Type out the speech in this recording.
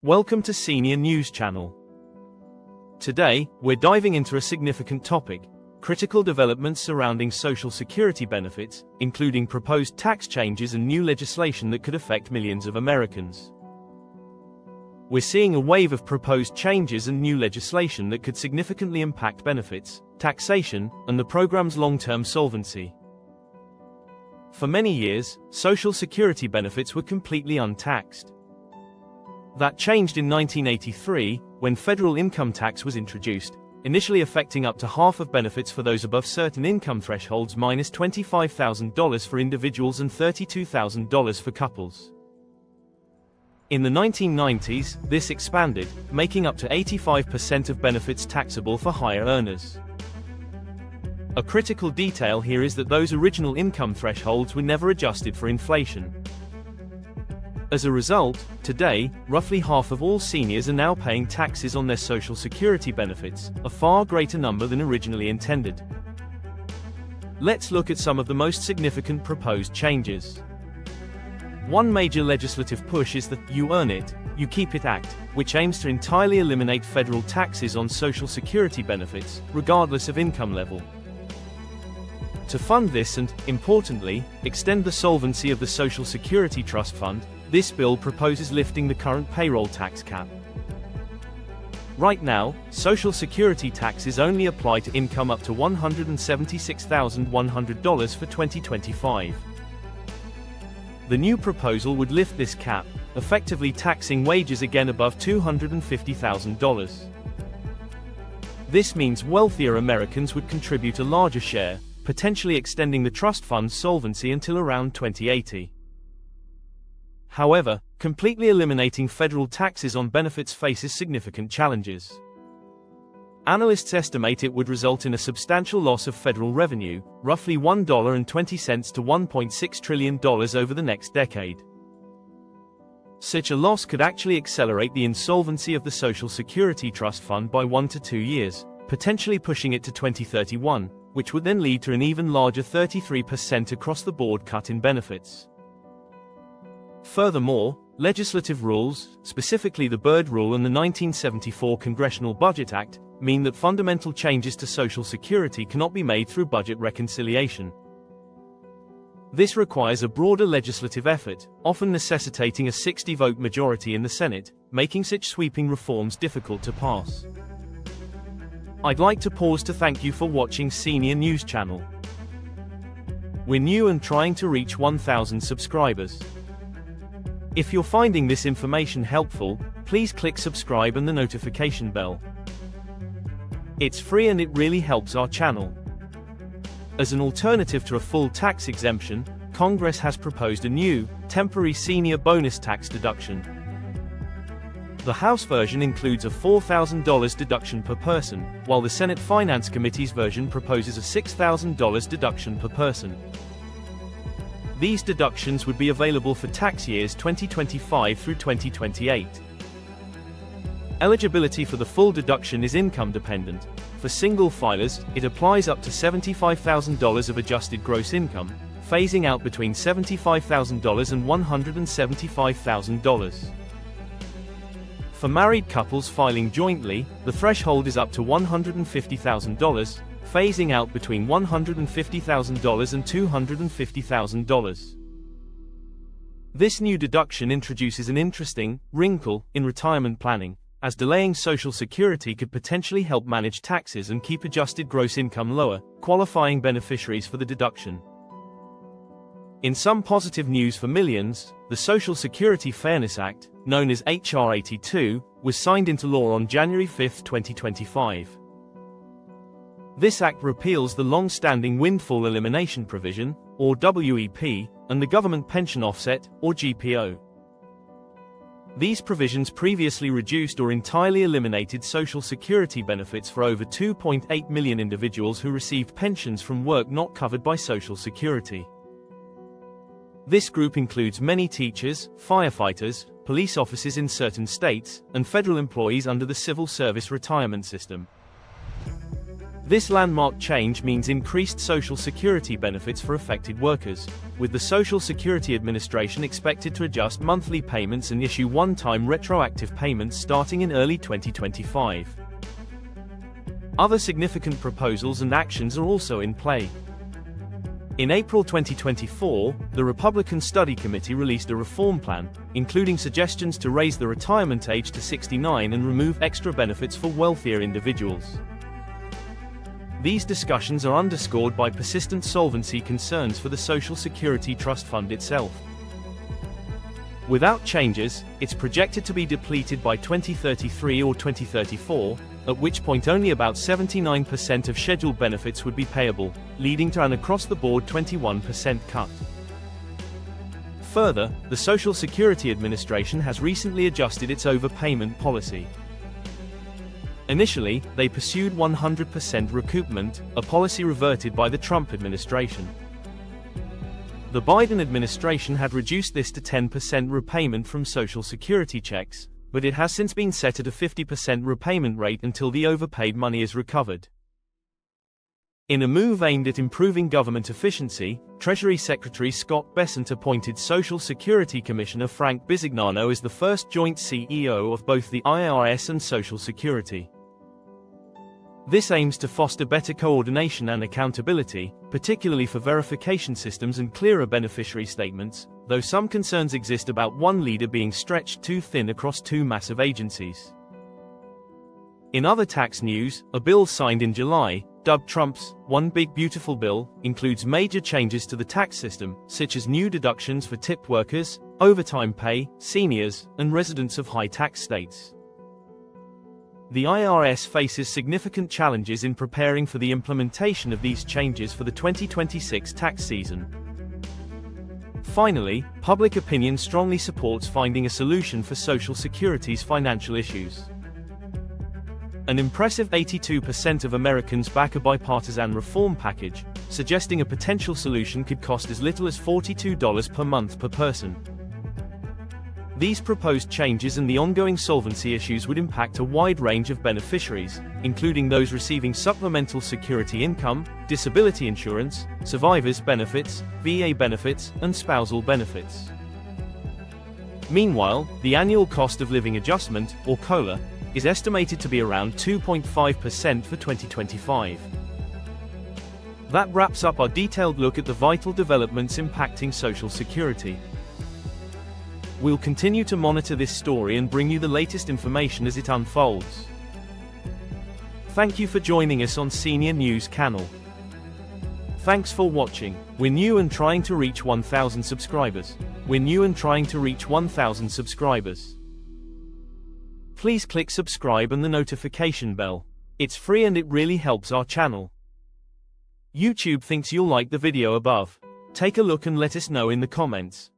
Welcome to Senior News Channel. Today, we're diving into a significant topic: critical developments surrounding Social Security benefits, including proposed tax changes and new legislation that could affect millions of Americans. We're seeing a wave of proposed changes and new legislation that could significantly impact benefits, taxation, and the program's long-term solvency. For many years, Social Security benefits were completely untaxed. That changed in 1983, when federal income tax was introduced, initially affecting up to half of benefits for those above certain income thresholds, minus $25,000 for individuals and $32,000 for couples. In the 1990s, this expanded, making up to 85% of benefits taxable for higher earners. A critical detail here is that those original income thresholds were never adjusted for inflation. As a result, today, roughly half of all seniors are now paying taxes on their Social Security benefits, a far greater number than originally intended. Let's look at some of the most significant proposed changes. One major legislative push is the You Earn It, You Keep It Act, which aims to entirely eliminate federal taxes on Social Security benefits, regardless of income level. To fund this and, importantly, extend the solvency of the Social Security Trust Fund, this bill proposes lifting the current payroll tax cap. Right now, Social Security taxes only apply to income up to $176,100 for 2025. The new proposal would lift this cap, effectively taxing wages again above $250,000. This means wealthier Americans would contribute a larger share, potentially extending the trust fund's solvency until around 2080. However, completely eliminating federal taxes on benefits faces significant challenges. Analysts estimate it would result in a substantial loss of federal revenue, roughly $1.20 to $1.6 trillion over the next decade. Such a loss could actually accelerate the insolvency of the Social Security Trust Fund by 1 to 2 years, potentially pushing it to 2031, which would then lead to an even larger 33% across-the-board cut in benefits. Furthermore, legislative rules, specifically the Byrd Rule and the 1974 Congressional Budget Act, mean that fundamental changes to Social Security cannot be made through budget reconciliation. This requires a broader legislative effort, often necessitating a 60-vote majority in the Senate, making such sweeping reforms difficult to pass. I'd like to pause to thank you for watching Senior News Channel. We're new and trying to reach 1,000 subscribers. If you're finding this information helpful, please click subscribe and the notification bell. It's free and it really helps our channel. As an alternative to a full tax exemption, Congress has proposed a new, temporary senior bonus tax deduction. The House version includes a $4,000 deduction per person, while the Senate Finance Committee's version proposes a $6,000 deduction per person. These deductions would be available for tax years 2025 through 2028. Eligibility for the full deduction is income dependent. For single filers, it applies up to $75,000 of adjusted gross income, phasing out between $75,000 and $175,000. For married couples filing jointly, the threshold is up to $150,000, phasing out between $150,000 and $250,000. This new deduction introduces an interesting wrinkle in retirement planning, as delaying Social Security could potentially help manage taxes and keep adjusted gross income lower, qualifying beneficiaries for the deduction. In some positive news for millions, the Social Security Fairness Act, known as H.R. 82, was signed into law on January 5, 2025. This act repeals the long-standing windfall elimination provision, or WEP, and the government pension offset, or GPO. These provisions previously reduced or entirely eliminated Social Security benefits for over 2.8 million individuals who received pensions from work not covered by Social Security. This group includes many teachers, firefighters, police officers in certain states, and federal employees under the Civil Service Retirement System. This landmark change means increased Social Security benefits for affected workers, with the Social Security Administration expected to adjust monthly payments and issue one-time retroactive payments starting in early 2025. Other significant proposals and actions are also in play. In April 2024, the Republican Study Committee released a reform plan, including suggestions to raise the retirement age to 69 and remove extra benefits for wealthier individuals. These discussions are underscored by persistent solvency concerns for the Social Security Trust Fund itself. Without changes, it's projected to be depleted by 2033 or 2034, at which point only about 79% of scheduled benefits would be payable, leading to an across-the-board 21% cut. Further, the Social Security Administration has recently adjusted its overpayment policy. Initially, they pursued 100% recoupment, a policy reverted by the Trump administration. The Biden administration had reduced this to 10% repayment from Social Security checks, but it has since been set at a 50% repayment rate until the overpaid money is recovered. In a move aimed at improving government efficiency, Treasury Secretary Scott Bessent appointed Social Security Commissioner Frank Bisignano as the first joint CEO of both the IRS and Social Security. This aims to foster better coordination and accountability, particularly for verification systems and clearer beneficiary statements, though some concerns exist about one leader being stretched too thin across two massive agencies. In other tax news, a bill signed in July, dubbed Trump's One Big Beautiful Bill, includes major changes to the tax system, such as new deductions for tipped workers, overtime pay, seniors, and residents of high-tax states. The IRS faces significant challenges in preparing for the implementation of these changes for the 2026 tax season. Finally, public opinion strongly supports finding a solution for Social Security's financial issues. An impressive 82% of Americans back a bipartisan reform package, suggesting a potential solution could cost as little as $42 per month per person. These proposed changes and the ongoing solvency issues would impact a wide range of beneficiaries, including those receiving supplemental security income, disability insurance, survivors' benefits, VA benefits, and spousal benefits. Meanwhile, the annual cost of living adjustment, or COLA, is estimated to be around 2.5% for 2025. That wraps up our detailed look at the vital developments impacting Social Security. We'll continue to monitor this story and bring you the latest information as it unfolds. Thank you for joining us on Senior News Channel. Thanks for watching. We're new and trying to reach 1,000 subscribers. Please click subscribe and the notification bell. It's free and it really helps our channel. YouTube thinks you'll like the video above. Take a look and let us know in the comments.